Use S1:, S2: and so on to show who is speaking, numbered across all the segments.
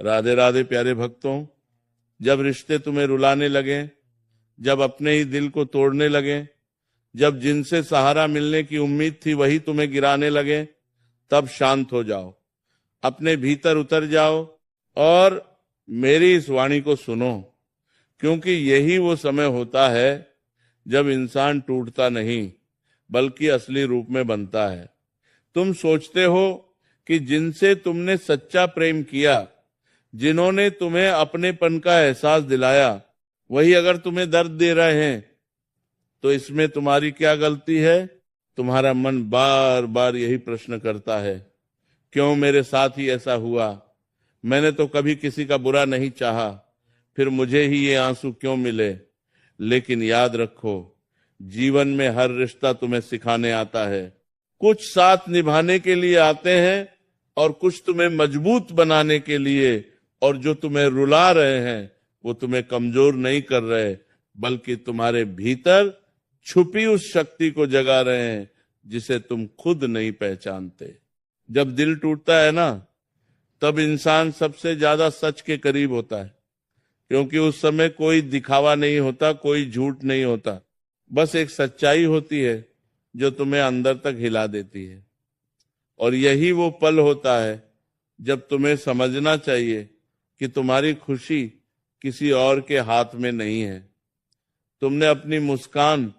S1: राधे राधे प्यारे भक्तों। जब रिश्ते तुम्हें रुलाने लगे, जब अपने ही दिल को तोड़ने लगे, जब जिनसे सहारा मिलने की उम्मीद थी वही तुम्हें गिराने लगे, तब शांत हो जाओ, अपने भीतर उतर जाओ और मेरी इस वाणी को सुनो, क्योंकि यही वो समय होता है जब इंसान टूटता नहीं बल्कि असली रूप में बनता है। तुम सोचते हो कि जिनसे तुमने सच्चा प्रेम किया, जिन्होंने तुम्हें अपनेपन का एहसास दिलाया, वही अगर तुम्हें दर्द दे रहे हैं तो इसमें तुम्हारी क्या गलती है? तुम्हारा मन बार बार यही प्रश्न करता है, क्यों मेरे साथ ही ऐसा हुआ? मैंने तो कभी किसी का बुरा नहीं चाहा, फिर मुझे ही ये आंसू क्यों मिले? लेकिन याद रखो, जीवन में हर रिश्ता तुम्हें सिखाने आता है। कुछ साथ निभाने के लिए आते हैं और कुछ तुम्हें मजबूत बनाने के लिए, और जो तुम्हें रुला रहे हैं वो तुम्हें कमजोर नहीं कर रहे बल्कि तुम्हारे भीतर छुपी उस शक्ति को जगा रहे हैं जिसे तुम खुद नहीं पहचानते। जब दिल टूटता है ना, तब इंसान सबसे ज्यादा सच के करीब होता है, क्योंकि उस समय कोई दिखावा नहीं होता, कोई झूठ नहीं होता, बस एक सच्चाई होती है जो तुम्हें अंदर तक हिला देती है। और यही वो पल होता है जब तुम्हें समझना चाहिए कि तुम्हारी खुशी किसी और के हाथ में नहीं है। तुमने अपनी मुस्कान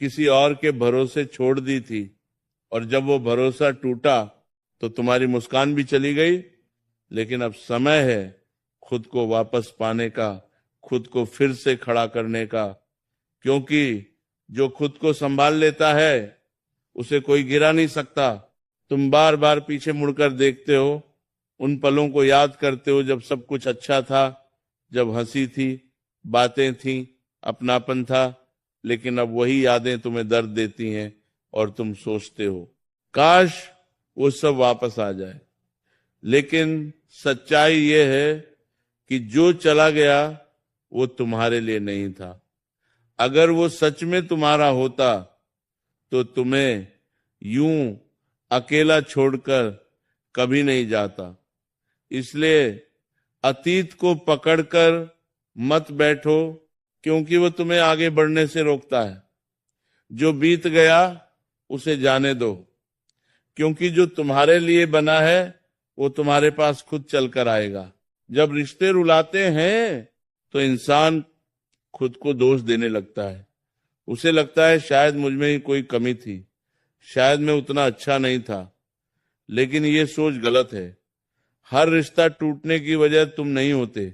S1: किसी और के भरोसे छोड़ दी थी, और जब वो भरोसा टूटा तो तुम्हारी मुस्कान भी चली गई। लेकिन अब समय है खुद को वापस पाने का, खुद को फिर से खड़ा करने का, क्योंकि जो खुद को संभाल लेता है उसे कोई गिरा नहीं सकता। तुम बार बार पीछे मुड़कर देखते हो, उन पलों को याद करते हो जब सब कुछ अच्छा था, जब हंसी थी, बातें थी, अपनापन था, लेकिन अब वही यादें तुम्हें दर्द देती हैं और तुम सोचते हो काश वो सब वापस आ जाए। लेकिन सच्चाई ये है कि जो चला गया वो तुम्हारे लिए नहीं था। अगर वो सच में तुम्हारा होता तो तुम्हें यूं अकेला छोड़कर कभी नहीं जाता। इसलिए अतीत को पकड़कर मत बैठो, क्योंकि वो तुम्हें आगे बढ़ने से रोकता है। जो बीत गया उसे जाने दो, क्योंकि जो तुम्हारे लिए बना है वो तुम्हारे पास खुद चलकर आएगा। जब रिश्ते रुलाते हैं तो इंसान खुद को दोष देने लगता है। उसे लगता है शायद मुझ में ही कोई कमी थी, शायद मैं उतना अच्छा नहीं था। लेकिन ये सोच गलत है। हर रिश्ता टूटने की वजह तुम नहीं होते,